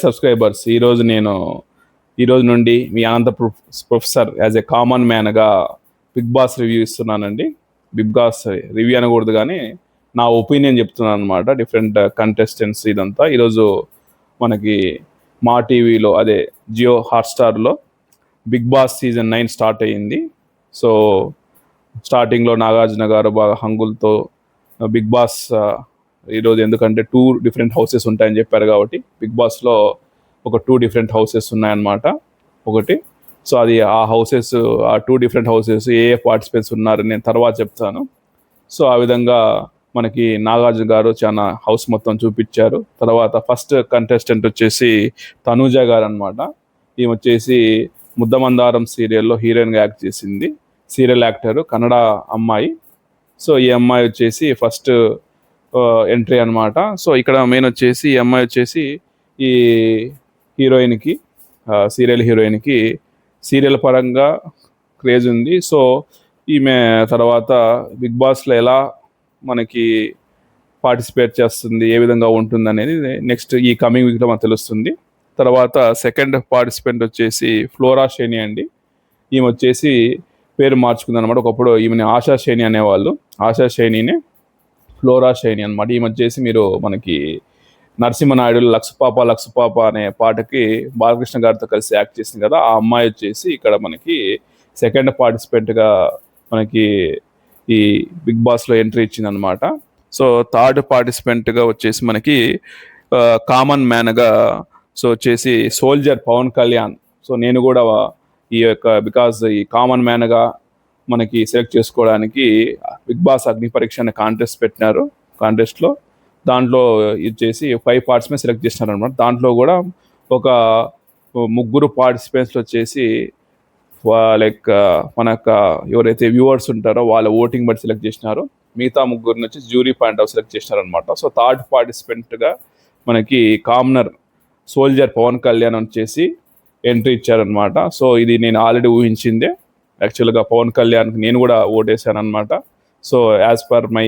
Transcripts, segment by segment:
Subscribers ఈ రోజు నుండి మీ Anantha professor as a common మ్యాన్గా బిగ్ బాస్ రివ్యూ ఇస్తున్నానండి. బిగ్ బాస్ రివ్యూ అనకూడదు కానీ నా ఒపీనియన్ చెప్తున్నాను అనమాట. డిఫరెంట్ కంటెస్టెంట్స్ ఇదంతా ఈరోజు మనకి మా టీవీలో అదే జియో హాట్స్టార్లో బిగ్ బాస్ సీజన్ 9 స్టార్ట్ అయ్యింది. సో స్టార్టింగ్లో నాగార్జున గారు బాగా హంగులతో బిగ్ బాస్ ఈరోజు ఎందుకంటే 2 డిఫరెంట్ హౌసెస్ ఉంటాయని చెప్పారు కాబట్టి బిగ్ బాస్లో ఒక 2 డిఫరెంట్ హౌసెస్ ఉన్నాయన్నమాట ఒకటి. సో అది ఆ 2 డిఫరెంట్ హౌసెస్ ఏ పార్టిసిపెంట్స్ ఉన్నారని నేను తర్వాత చెప్తాను. సో ఆ విధంగా మనకి నాగార్జున గారు చాలా హౌస్ మొత్తం చూపించారు. తర్వాత ఫస్ట్ కంటెస్టెంట్ వచ్చేసి తనూజ గారు అనమాట. ఈమె వచ్చేసి ముద్దమందారం సీరియల్లో హీరోయిన్గా యాక్ట్ చేసింది. సీరియల్ యాక్టర్, కన్నడ అమ్మాయి. సో ఈ అమ్మాయి వచ్చేసి ఫస్ట్ ఎంట్రీ అనమాట. సో ఇక్కడ మెయిన్ వచ్చేసి ఈ అమ్మాయి వచ్చేసి ఈ హీరోయిన్కి సీరియల్ పరంగా క్రేజ్ ఉంది. సో ఈమె తర్వాత బిగ్ బాస్లో ఎలా మనకి పార్టిసిపేట్ చేస్తుంది, ఏ విధంగా ఉంటుంది అనేది నెక్స్ట్ ఈ కమింగ్ వీక్లో మనకు తెలుస్తుంది. తర్వాత సెకండ్ పార్టిసిపెంట్ వచ్చేసి ఫ్లోరా షేని అండి. ఈమె వచ్చేసి పేరు మార్చుకుంది అనమాట. ఒకప్పుడు ఈమెని ఆశా షేని అనేవాళ్ళు. ఆశా షేనినే ఫ్లోరా షైని అనమాట. ఈ మధ్య చేసి మీరు మనకి నరసింహనాయుడు లక్స్ పాప అనే పాటకి బాలకృష్ణ గారితో కలిసి యాక్ట్ చేసింది కదా, ఆ అమ్మాయి వచ్చేసి ఇక్కడ మనకి సెకండ్ పార్టిసిపెంట్గా మనకి ఈ బిగ్ బాస్లో ఎంట్రీ ఇచ్చింది అనమాట. సో థర్డ్ పార్టిసిపెంట్గా వచ్చేసి మనకి కామన్ మ్యాన్గా సో వచ్చేసి సోల్జర్ పవన్ కళ్యాణ్. సో నేను కూడా ఈ యొక్క బికాజ్ ఈ కామన్ మ్యాన్గా మనకి సెలెక్ట్ చేసుకోవడానికి బిగ్ బాస్ అగ్ని పరీక్ష అనే కాంటెస్ట్ పెట్టినారు. కాంటెస్ట్లో దాంట్లో ఇచ్చేసి 5 పార్టిసిపెంట్స్ సెలెక్ట్ చేసినారు అనమాట. దాంట్లో కూడా ఒక 3 పార్టిసిపెంట్స్ వచ్చేసి లైక్ మనకు ఎవరైతే వ్యూవర్స్ ఉంటారో వాళ్ళ ఓటింగ్ బట్టి సెలెక్ట్ చేసినారు. మిగతా 3 వచ్చి జ్యూరీ పాయింట్ ఆఫ్ సెలెక్ట్ చేసినారు అనమాట. సో థర్డ్ పార్టిసిపెంట్గా మనకి కామనర్ సోల్జర్ పవన్ కళ్యాణ్ వచ్చేసి ఎంట్రీ ఇచ్చారనమాట. సో ఇది నేను ఆల్రెడీ ఊహించిందే. యాక్చువల్గా పవన్ కళ్యాణ్కి నేను కూడా ఓటేసాను అనమాట. So as per my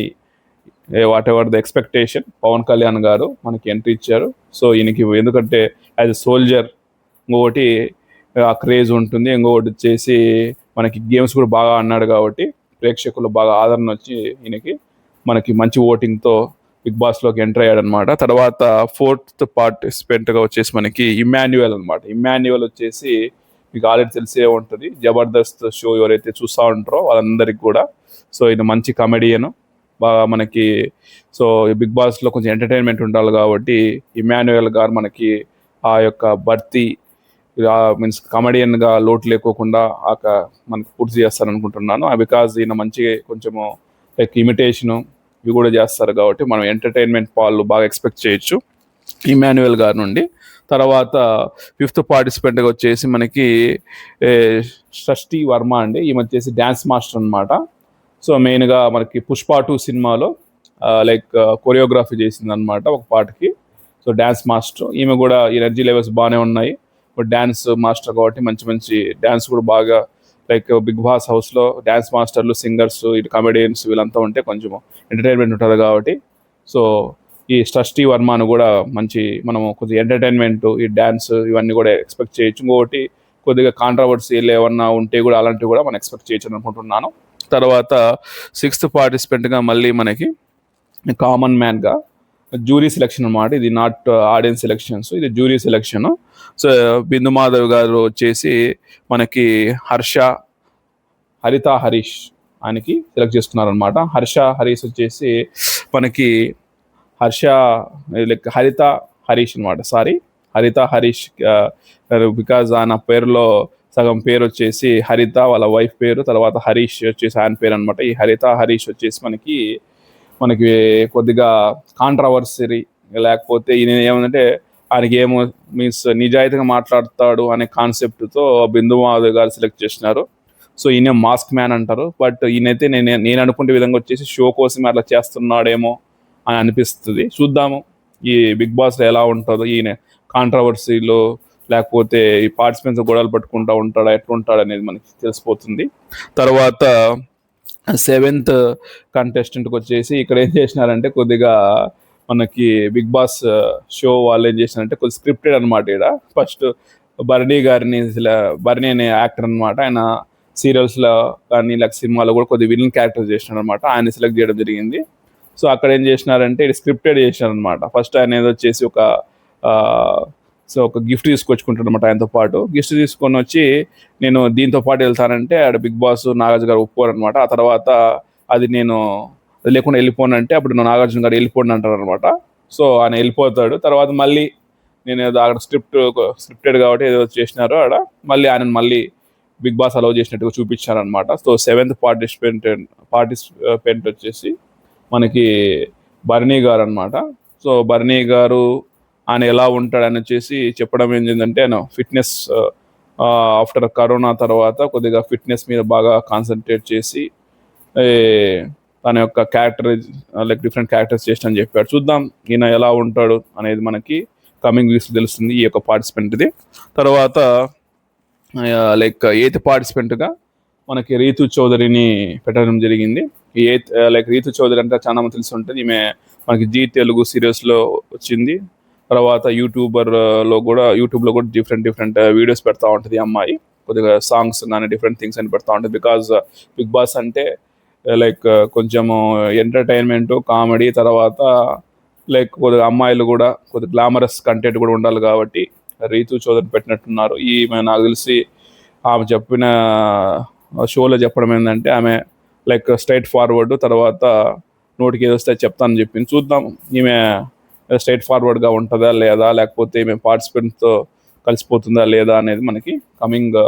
whatever the expectation Pawan Kalyan garu మనకి ఎంట్రీ ఇచ్చారు. సో ఈయనకి ఎందుకంటే యాజ్ ఎ సోల్జర్ ఇంకొకటి ఆ క్రేజ్ ఉంటుంది, ఇంకొకటి వచ్చేసి మనకి గేమ్స్ కూడా బాగా ఆడినాడు కాబట్టి ప్రేక్షకులు బాగా ఆదరణ వచ్చి ఈయనకి మనకి మంచి ఓటింగ్తో బిగ్ బాస్లోకి ఎంటర్ అయ్యాడు అనమాట. తర్వాత ఫోర్త్ పార్టిసిపెంట్గా వచ్చేసి మనకి ఇమ్మాన్యుయల్ అనమాట. ఇమ్మాన్యుయల్ వచ్చేసి మీకు ఆల్రెడీ తెలిసే ఉంటుంది, జబర్దస్త్ షో ఎవరైతే చూస్తూ ఉంటారో వాళ్ళందరికీ కూడా. సో ఇది మంచి కమెడియన్ బాగా మనకి. సో బిగ్ బాస్లో కొంచెం ఎంటర్టైన్మెంట్ ఉండాలి కాబట్టి ఇమ్మాన్యుయల్ గారు మనకి ఆ యొక్క భర్తీ మీన్స్ కమెడియన్గా లోటు లేకోకుండా మనకి పూర్తి చేస్తారనుకుంటున్నాను. బికాజ్ ఈయన మంచి కొంచెము లైక్ ఇమిటేషను ఇవి కూడా చేస్తారు కాబట్టి మనం ఎంటర్టైన్మెంట్ పాలు బాగా ఎక్స్పెక్ట్ చేయొచ్చు ఇమ్మాన్యుయల్ గారి నుండి. తర్వాత ఫిఫ్త్ పార్టిసిపెంట్గా వచ్చేసి మనకి షష్ఠి వర్మ అండి. ఈమె వచ్చేసి డ్యాన్స్ మాస్టర్ అనమాట. సో మెయిన్గా మనకి పుష్ప 2 సినిమాలో లైక్ కొరియోగ్రఫీ చేసింది అనమాట ఒక పాటకి. సో డ్యాన్స్ మాస్టర్ ఈమె కూడా ఎనర్జీ లెవెల్స్ బాగానే ఉన్నాయి. డ్యాన్స్ మాస్టర్ కాబట్టి మంచి డ్యాన్స్ కూడా బాగా లైక్ బిగ్ బాస్ హౌస్లో డ్యాన్స్ మాస్టర్లు, సింగర్స్, ఇటు కమెడియన్స్ వీళ్ళంతా ఉంటే కొంచెం ఎంటర్టైన్మెంట్ ఉంటుంది కాబట్టి సో ఈ షష్ఠి వర్మను కూడా మనము కొద్దిగా ఎంటర్టైన్మెంట్, ఈ డ్యాన్స్ ఇవన్నీ కూడా ఎక్స్పెక్ట్ చేయొచ్చు. ఇంకొకటి కొద్దిగా కాంట్రవర్సీలు ఏమన్నా ఉంటే కూడా అలాంటివి కూడా మనం ఎక్స్పెక్ట్ చేయొచ్చు అనుకుంటున్నాను. తర్వాత సిక్స్త్ పార్టిసిపెంట్గా మళ్ళీ మనకి కామన్ మ్యాన్గా జ్యూరీ సెలెక్షన్ అనమాట. ఇది నాట్ ఆడియన్స్ సెలెక్షన్స్, ఇది జ్యూరీ సెలెక్షన్. సో బిందు మాధవ్ గారు వచ్చేసి మనకి హరిత హరీష్ ఆయనకి సెలెక్ట్ చేసుకున్నారనమాట. హరీష్ వచ్చేసి మనకి హరిత హరీష్ అనమాట. హరిత హరీష్ బికాజ్ ఆయన పేరులో సగం పేరు వచ్చేసి హరిత వాళ్ళ వైఫ్ పేరు, తర్వాత హరీష్ వచ్చేసి ఆయన పేరు అనమాట. ఈ హరిత హరీష్ వచ్చేసి మనకి కొద్దిగా కాంట్రవర్సరీ, లేకపోతే ఈయన ఏమంటే ఆయనకి ఏమో మీన్స్ నిజాయితీగా మాట్లాడతాడు అనే కాన్సెప్ట్తో బిందు మాధవ్ గారు సెలెక్ట్ చేసినారు. సో ఈయన మాస్క్ మ్యాన్ అంటారు, బట్ ఈయనైతే నేను అనుకునే విధంగా వచ్చేసి షో కోసం అట్లా చేస్తున్నాడేమో అని అనిపిస్తుంది. చూద్దాము ఈ బిగ్ బాస్లో ఎలా ఉంటుందో. ఈయన కాంట్రవర్సీలో లేకపోతే ఈ పార్టిసిపెంట్స్ గొడవలు పట్టుకుంటూ ఉంటాడా, ఎట్లుంటాడు అనేది మనకి తెలిసిపోతుంది. తర్వాత 7th కంటెస్టెంట్కి వచ్చేసి ఇక్కడ ఏం చేసినారంటే కొద్దిగా మనకి బిగ్ బాస్ షో వాళ్ళు ఏం చేసినారంటే కొంచెం స్క్రిప్టెడ్ అనమాట. ఇక్కడ ఫస్ట్ బర్నీ గారిని బర్నీ అనే యాక్టర్ అనమాట. ఆయన సీరియల్స్లో కానీ లేకపోతే సినిమాలో కూడా కొద్దిగా విలన్ క్యారెక్టర్ చేసినాడు అనమాట. ఆయన సెలెక్ట్ చేయడం జరిగింది. సో అక్కడ ఏం చేసినారంటే ఇది స్క్రిప్టెడ్ చేసినారనమాట. ఫస్ట్ ఆయన ఏదో వచ్చేసి ఒక గిఫ్ట్ తీసుకొచ్చుకుంటాడు అనమాట. ఆయనతో పాటు గిఫ్ట్ తీసుకొని వచ్చి నేను దీంతో పాటు వెళ్తానంటే ఆడ బిగ్ బాస్ నాగార్జున గారు ఒప్పుకోరు అనమాట. ఆ తర్వాత అది నేను అది లేకుండా వెళ్ళిపోనంటే అప్పుడు నాగార్జున గారు వెళ్ళిపోండి అంటారు అనమాట. సో ఆయన వెళ్ళిపోతాడు. తర్వాత మళ్ళీ నేను ఏదో అక్కడ స్క్రిప్టెడ్ కాబట్టి ఏదో చేసినారో ఆడ మళ్ళీ ఆయన మళ్ళీ బిగ్ బాస్ అలౌ చేసినట్టుగా చూపించారనమాట. సో 7th పార్టిసిపెంట్ వచ్చేసి మనకి బర్నీ గారు అనమాట. సో బర్నీ గారు ఆయన ఎలా ఉంటాడని వచ్చేసి చెప్పడం ఏంటంటే ఆయన ఫిట్నెస్ ఆఫ్టర్ కరోనా తర్వాత కొద్దిగా ఫిట్నెస్ మీద బాగా కాన్సన్ట్రేట్ చేసి తన యొక్క క్యారెక్టర్ లైక్ డిఫరెంట్ క్యారెక్టర్స్ చేసిన చెప్పాడు. చూద్దాం ఈయన ఎలా ఉంటాడు అనేది మనకి కమింగ్ వీక్స్ తెలుస్తుంది ఈ యొక్క పార్టిసిపెంట్ది. తర్వాత లైక్ 8th పార్టిసిపెంట్గా మనకి రీతు చౌదరిని పెట్టడం జరిగింది. లైక్ రీతు చౌదరి అంటే చాలా మంది తెలిసి ఉంటుంది. ఈమె మనకి జీ తెలుగు సీరియల్స్లో వచ్చింది. తర్వాత యూట్యూబ్లో కూడా డిఫరెంట్ వీడియోస్ పెడతా ఉంటుంది. అమ్మాయి కొద్దిగా సాంగ్స్ కానీ డిఫరెంట్ థింగ్స్ అని పెడతా ఉంటుంది. బికాజ్ బిగ్ బాస్ అంటే లైక్ కొంచెము ఎంటర్టైన్మెంట్ కామెడీ తర్వాత లైక్ కొద్దిగా అమ్మాయిలు కూడా కొద్దిగా గ్లామరస్ కంటెంట్ కూడా ఉండాలి కాబట్టి రీతు చౌదరి పెట్టినట్టున్నారు. ఈమె నాకు తెలిసి ఆమె చెప్పిన షోలో చెప్పడం ఏంటంటే ఆమె లైక్ స్ట్రైట్ ఫార్వర్డ్, తర్వాత నోటికి ఏదో వస్తే చెప్తానని చెప్పింది. చూద్దాం ఈమె స్ట్రైట్ ఫార్వర్డ్గా ఉంటుందా లేదా, లేకపోతే ఈమె పార్టిసిపెంట్తో కలిసిపోతుందా లేదా అనేది మనకి కమింగ్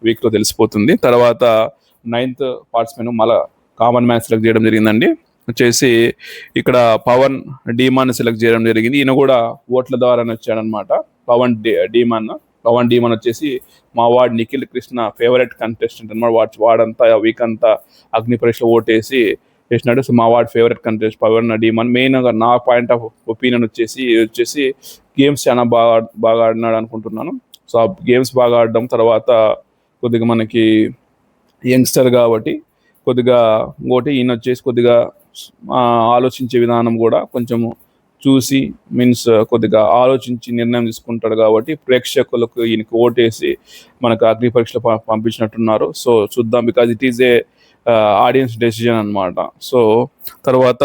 వీక్లో తెలిసిపోతుంది. తర్వాత 9th పార్టిసిపెంట్ మళ్ళీ కామన్ మ్యాన్ సెలెక్ట్ చేయడం జరిగిందండి. వచ్చేసి ఇక్కడ పవన్ డీమాన్ సెలెక్ట్ చేయడం జరిగింది. ఈయన కూడా ఓట్ల ద్వారానే వచ్చాడనమాట. పవన్ డీమాన్ వచ్చేసి మా ward Nikhil Krishna favourite contestant అనమాట. వాడంతా వీక్ అంతా అగ్ని పరీక్షలో ఓటేసి చేసినాడు. సో మా ward favourite contest Pawan demon. మెయిన్గా నా పాయింట్ ఆఫ్ ఒపీనియన్ వచ్చేసి గేమ్స్ చాలా బాగా ఆడినాడు అనుకుంటున్నాను. సో ఆ గేమ్స్ బాగా ఆడడం తర్వాత కొద్దిగా మనకి యంగ్స్టర్ కాబట్టి కొద్దిగా ఇంకోటి ఈయన వచ్చేసి కొద్దిగా ఆలోచించే విధానం కూడా కొంచెము చూసి మీన్స్ కొద్దిగా ఆలోచించి నిర్ణయం తీసుకుంటాడు కాబట్టి ప్రేక్షకులకు ఈయనకి ఓటేసి మనకు అగ్ని పరీక్షలు పంపించినట్టున్నారు. సో చూద్దాం, because it is a audience decision అనమాట. సో తర్వాత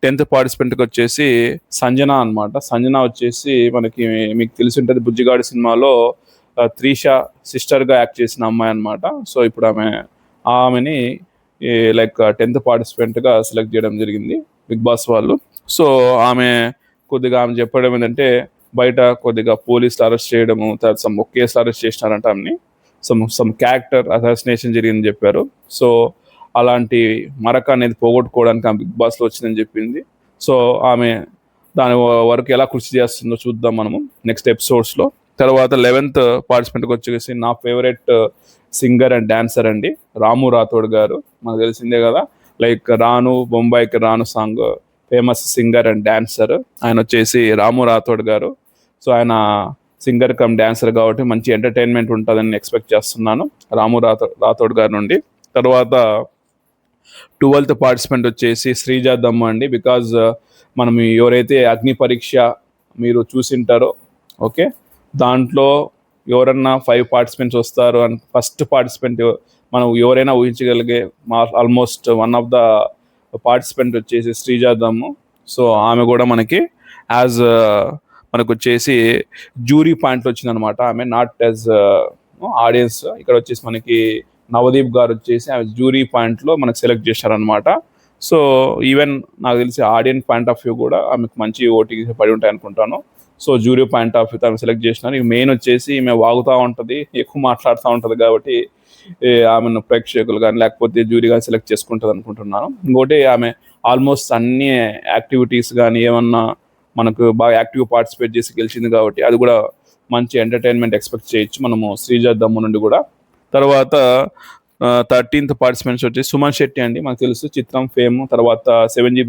10th పార్టిసిపెంట్కి వచ్చేసి సంజన అనమాట. సంజన వచ్చేసి మనకి మీకు తెలిసి ఉంటుంది బుజ్జిగాడి సినిమాలో త్రిష సిస్టర్గా యాక్ట్ చేసిన అమ్మాయి అనమాట. సో ఇప్పుడు ఆమెని లైక్ 10th పార్టిసిపెంట్గా సెలెక్ట్ చేయడం జరిగింది బిగ్ బాస్ వాళ్ళు. సో ఆమె చెప్పడం ఏంటంటే బయట కొద్దిగా పోలీసులు అరెస్ట్ చేయడము, తర్వాత ఒక కేసు అరెస్ట్ చేసినారంట ఆమెని, సమ్ క్యారెక్టర్ అసాసినేషన్ జరిగిందని చెప్పారు. సో అలాంటి మరక అనేది పోగొట్టుకోవడానికి ఆమె బిగ్ బాస్లో వచ్చిందని చెప్పింది. సో ఆమె దాని వరకు ఎలా కృషి చేస్తుందో చూద్దాం మనము నెక్స్ట్ ఎపిసోడ్స్లో. తర్వాత 11th పార్టిసిపెంట్కి వచ్చేసి నా ఫేవరెట్ సింగర్ అండ్ డాన్సర్ అండి, రాము రాథోడ్ గారు. మనకు తెలిసిందే కదా, లైక్ బొంబాయికి రాను song famous singer and dancer ఆయన వచ్చేసి రాము రాథోడ్ గారు. సో ఆయన సింగర్ కమ్ డాన్సర్ కాబట్టి మంచి ఎంటర్టైన్మెంట్ ఉంటుందని ఎక్స్పెక్ట్ చేస్తున్నాను రాము రాథోడ్ గారి నుండి. తర్వాత 12th పార్టిసిపెంట్ వచ్చేసి శ్రీజ దమ్ము అండి. బికాజ్ మనం ఎవరైతే అగ్ని పరీక్ష మీరు చూసింటారో ఓకే, దాంట్లో ఎవరన్నా 5 పార్టిసిపెంట్స్ వస్తారు అని ఫస్ట్ పార్టిసిపెంట్ మనం ఎవరైనా ఊహించగలిగే almost one of the participant వచ్చేసి శ్రీజ దమ్ము. సో ఆమె కూడా మనకి మనకు వచ్చేసి జ్యూరీ పాయింట్లో వచ్చిందనమాట. ఆమె నాట్ యాజ్ ఆడియన్స్. ఇక్కడ వచ్చేసి మనకి నవదీప్ గారు వచ్చేసి ఆమె జ్యూరీ పాయింట్లో మనకు సెలెక్ట్ చేశారనమాట. సో ఈవెన్ నాకు తెలిసి ఆడియన్స్ పాయింట్ ఆఫ్ వ్యూ కూడా ఆమెకు మంచి ఓటింగ్ పడి ఉంటాయి అనుకుంటాను. So jury point of view ఆమె సెలెక్ట్ చేసినారు. ఇక మెయిన్ వచ్చేసి ఈమె వాగుతూ ఉంటుంది, ఎక్కువ మాట్లాడుతూ ఉంటుంది కాబట్టి ఆమెను ప్రేక్షకులు కానీ లేకపోతే జ్యూరీ కానీ సెలెక్ట్ చేసుకుంటుంది అనుకుంటున్నాను. ఇంకోటి ఆమె ఆల్మోస్ట్ అన్ని యాక్టివిటీస్ కానీ ఏమన్నా మనకు బాగా యాక్టివ్ పార్టిసిపేట్ చేసి గెలిచింది కాబట్టి అది కూడా మంచి ఎంటర్టైన్మెంట్ ఎక్స్పెక్ట్ చేయొచ్చు మనము శ్రీజ దమ్ము నుండి కూడా. తర్వాత 13th పార్టిసిపెంట్స్ వచ్చి సుమన్ శెట్టి అండి. మనకు తెలుసు చిత్రం ఫేమ్, తర్వాత 7G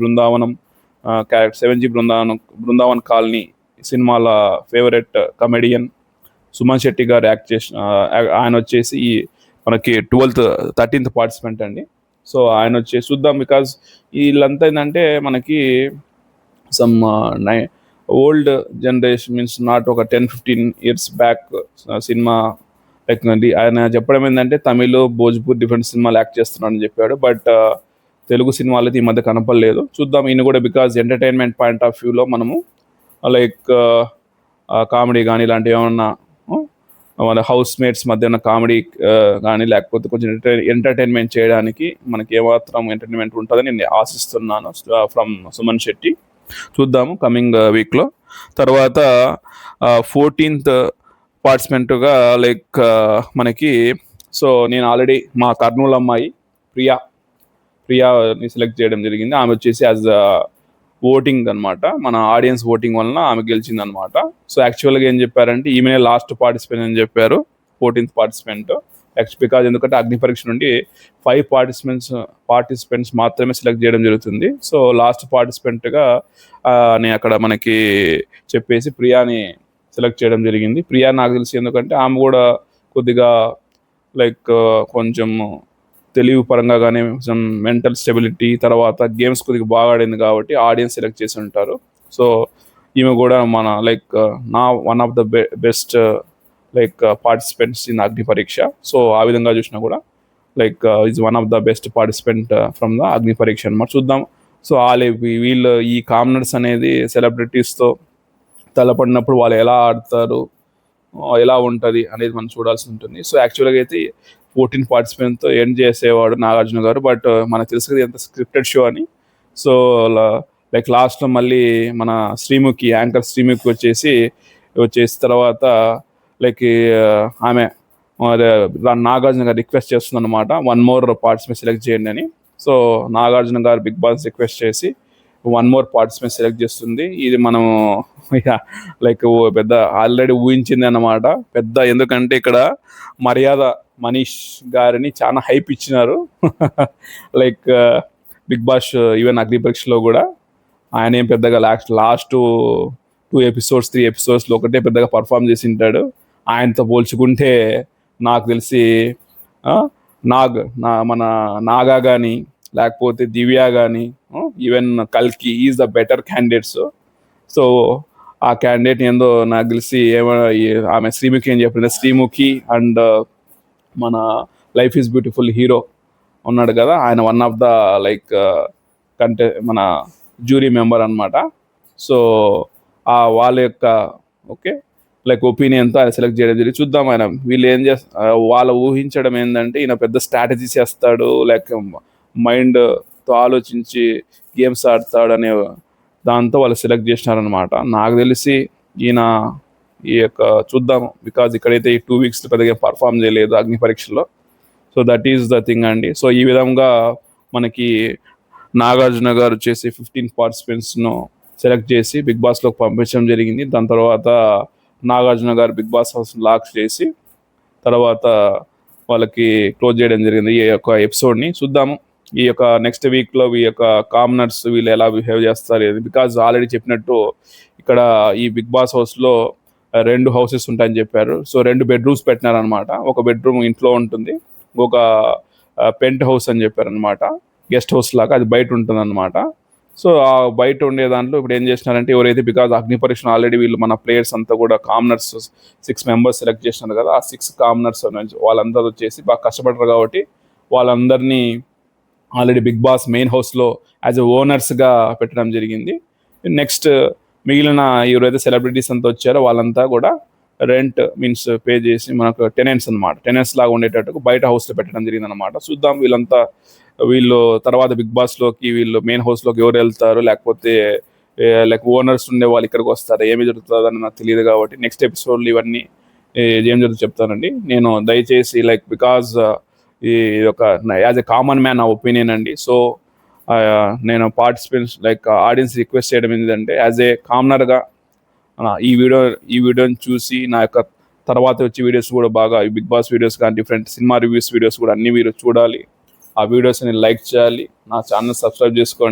బృందావన్ కాలనీ సినిమాల ఫేవరెట్ కమెడియన్ సుమన్ శెట్టి గారు యాక్ట్ చేసిన ఆయన వచ్చేసి మనకి 13th పార్టిసిపెంట్ అండి. సో ఆయన వచ్చేసి చూద్దాం, బికాజ్ వీళ్ళంతా ఏంటంటే మనకి some old generation means not ఒక 10-15 years బ్యాక్ సినిమా టెక్నాలజీ. ఆయన చెప్పడం ఏంటంటే తమిళ్, భోజ్పూర్ డిఫరెంట్ సినిమాలు యాక్ట్ చేస్తున్నాడని చెప్పాడు. బట్ తెలుగు సినిమాలు అయితే ఈ మధ్య కనపడలేదు. చూద్దాం ఈయన కూడా, బికాజ్ ఎంటర్టైన్మెంట్ పాయింట్ ఆఫ్ వ్యూలో మనము లైక్ కామెడీ కానీ ఇలాంటివి ఏమన్నా మన హౌస్ మేట్స్ మధ్య ఉన్న కామెడీ కానీ లేకపోతే కొంచెం ఎంటర్టైన్మెంట్ చేయడానికి మనకి ఏమాత్రం ఎంటర్టైన్మెంట్ ఉంటుందని నేను ఆశిస్తున్నాను ఫ్రమ్ సుమన్ శెట్టి. చూద్దాము కమింగ్ వీక్లో. తర్వాత 14th పార్టిసిపెంట్గా లైక్ మనకి, సో నేను ఆల్రెడీ మా కర్నూలు అమ్మాయి ప్రియాని సెలెక్ట్ చేయడం జరిగింది. ఆమె వచ్చేసి యాజ్ ఓటింగ్ అనమాట, మన ఆడియన్స్ ఓటింగ్ వలన ఆమె గెలిచింది అనమాట. సో యాక్చువల్గా ఏం చెప్పారంటే ఈమెనే లాస్ట్ పార్టిసిపెంట్ అని చెప్పారు, 14th పార్టిసిపెంట్. బికాజ్ ఎందుకంటే అగ్ని పరీక్ష నుండి 5 పార్టిసిపెంట్స్ మాత్రమే సెలెక్ట్ చేయడం జరుగుతుంది. సో లాస్ట్ పార్టిసిపెంట్గా నేను అక్కడ మనకి చెప్పేసి ప్రియాని సెలెక్ట్ చేయడం జరిగింది. ప్రియా నాకు తెలిసి ఎందుకంటే ఆమె కూడా కొద్దిగా లైక్ కొంచెం తెలివి పరంగా కానీ కొంచెం మెంటల్ స్టెబిలిటీ, తర్వాత గేమ్స్ కొద్దిగా బాగా ఆడింది కాబట్టి ఆడియన్స్ సెలెక్ట్ చేసి ఉంటారు. సో ఈమె కూడా మన లైక్ నా one of the best like participants in అగ్ని పరీక్ష. సో ఆ విధంగా చూసినా కూడా like is one of the best participant from the అగ్ని పరీక్ష అనమాట. చూద్దాం. సో వీళ్ళు ఈ కామనర్స్ అనేది సెలబ్రిటీస్తో తలపడినప్పుడు వాళ్ళు ఎలా ఆడతారు, ఎలా ఉంటుంది అనేది మనం చూడాల్సి ఉంటుంది. సో యాక్చువల్గా అయితే 14 పార్టిసిపెంట్తో ఎండ్ చేసేవాడు నాగార్జున గారు. బట్ మనకు తెలుసు కదా ఎంత స్క్రిప్టెడ్ షో అని. సో లైక్ లాస్ట్లో మళ్ళీ మన యాంకర్ శ్రీముఖి వచ్చేసి తర్వాత లైక్ ఆమె నాగార్జున గారు రిక్వెస్ట్ చేస్తుంది అనమాట, 1 more పార్టిసిపెంట్ సెలెక్ట్ చేయండి అని. సో నాగార్జున గారు బిగ్ బాస్ రిక్వెస్ట్ చేసి 1 more పార్టిసిపెంట్ సెలెక్ట్ చేస్తుంది. ఇది మనం లైక్ పెద్ద ఆల్రెడీ ఊహించింది అన్నమాట పెద్ద. ఎందుకంటే ఇక్కడ మర్యాద మనీష్ గారిని చాలా హైప్ ఇచ్చినారు లైక్ బిగ్ బాస్ ఈవెన్ అగ్ని పరీక్షలో కూడా ఆయన ఏం పెద్దగా లాస్ట్ 2 episodes 3 episodesలో ఒకటే పెద్దగా పర్ఫామ్ చేసి ఉంటాడు. ఆయనతో పోల్చుకుంటే నాకు తెలిసి మన నాగా కానీ లేకపోతే దివ్య కానీ ఈవెన్ కల్కి is the better candidates. So ఆ క్యాండిడేట్ ఏందో నాకు తెలిసి ఆమె శ్రీముఖి అని చెప్పింది. శ్రీముఖి అండ్ మన లైఫ్ ఈజ్ బ్యూటిఫుల్ హీరో ఉన్నాడు కదా, ఆయన వన్ ఆఫ్ ద లైక్ మన జ్యూరీ మెంబర్ అనమాట. సో వాళ్ళ యొక్క లైక్ ఒపీనియన్తో ఆయన సెలెక్ట్ చేయడం జరిగింది. చూద్దాం ఆయన వీళ్ళు ఏం వాళ్ళ ఊహించడం ఏంటంటే ఈయన పెద్ద స్ట్రాటజీ చేస్తాడు, లైక్ మైండ్తో ఆలోచించి గేమ్స్ ఆడతాడు అనే దాంతో వాళ్ళు సెలెక్ట్ చేసినారనమాట. నాకు తెలిసి ఈయన ఈ యొక్క చూద్దాము, బికాజ్ ఇక్కడైతే ఈ 2 weeks పెద్దగా పర్ఫామ్ చేయలేదు అగ్ని పరీక్షలో. So that is the thing అండి. సో ఈ విధంగా మనకి నాగార్జున గారు వచ్చేసి 15 పార్టిసిపెంట్స్ను సెలెక్ట్ చేసి బిగ్ బాస్లోకి పంపించడం జరిగింది. దాని తర్వాత నాగార్జున గారు బిగ్ బాస్ హౌస్ లాక్ చేసి తర్వాత వాళ్ళకి క్లోజ్ చేయడం జరిగింది ఈ యొక్క ఎపిసోడ్ని. చూద్దాము ఈ యొక్క నెక్స్ట్ వీక్లో ఈ యొక్క కామనర్స్ వీళ్ళు ఎలా బిహేవ్ చేస్తారు. బికాజ్ ఆల్రెడీ చెప్పినట్టు ఇక్కడ ఈ బిగ్ బాస్ హౌస్లో 2 houses ఉంటాయని చెప్పారు. So 2 bedrooms పెట్టినారనమాట. ఒక బెడ్రూమ్ ఇంట్లో ఉంటుంది, ఒక పెంట్ హౌస్ అని చెప్పారనమాట, గెస్ట్ హౌస్ లాగా, అది బయట ఉంటుంది అనమాట. సో ఆ బయట ఉండే దాంట్లో ఇప్పుడు ఏం చేసినారంటే ఎవరైతే, బికాజ్ అగ్ని పరీక్షను ఆల్రెడీ వీళ్ళు మన ప్లేయర్స్ అంతా కూడా కామనర్స్ 6 members సెలెక్ట్ చేసినారు కదా, ఆ 6 కామనర్స్ వాళ్ళందరూ వచ్చేసి బాగా కష్టపడరు కాబట్టి వాళ్ళందరినీ ఆల్రెడీ బిగ్ బాస్ మెయిన్ హౌస్లో యాజ్ ఎ ఓనర్స్గా పెట్టడం జరిగింది. నెక్స్ట్ మిగిలిన ఎవరైతే సెలబ్రిటీస్ అంతా వచ్చారో వాళ్ళంతా కూడా రెంట్ మీన్స్ పే చేసి మనకు టెనెంట్స్ లాగా ఉండేటట్టు బయట హౌస్లో పెట్టడం జరిగింది అనమాట. చూద్దాం వీళ్ళు తర్వాత బిగ్ బాస్లోకి వీళ్ళు మెయిన్ హౌస్లోకి ఎవరు వెళ్తారు, లేకపోతే లైక్ ఓనర్స్ ఉండే వాళ్ళు ఇక్కడికి వస్తారు, ఏమి జరుగుతుందని నాకు తెలియదు. కాబట్టి నెక్స్ట్ ఎపిసోడ్లో ఇవన్నీ ఏం జరుగుతుందో చెప్తానండి నేను. దయచేసి లైక్ బికాజ్ ఈ యొక్క యాజ్ ఎ కామన్ మ్యాన్ నా ఒపీనియన్ అండి. సో నేను పార్టిసిపెంట్స్ లైక్ ఆడియన్స్ రిక్వెస్ట్ చేయడం ఏంటంటే యాజ్ ఏ కామనర్గా ఈ వీడియోని చూసి నా యొక్క తర్వాత వచ్చే వీడియోస్ కూడా బాగా బిగ్ బాస్ వీడియోస్ కానీ డిఫరెంట్ సినిమా రివ్యూస్ వీడియోస్ కూడా అన్నీ మీరు చూడాలి. ఆ వీడియోస్ని లైక్ చేయాలి, నా ఛానల్ సబ్స్క్రైబ్ చేసుకోండి.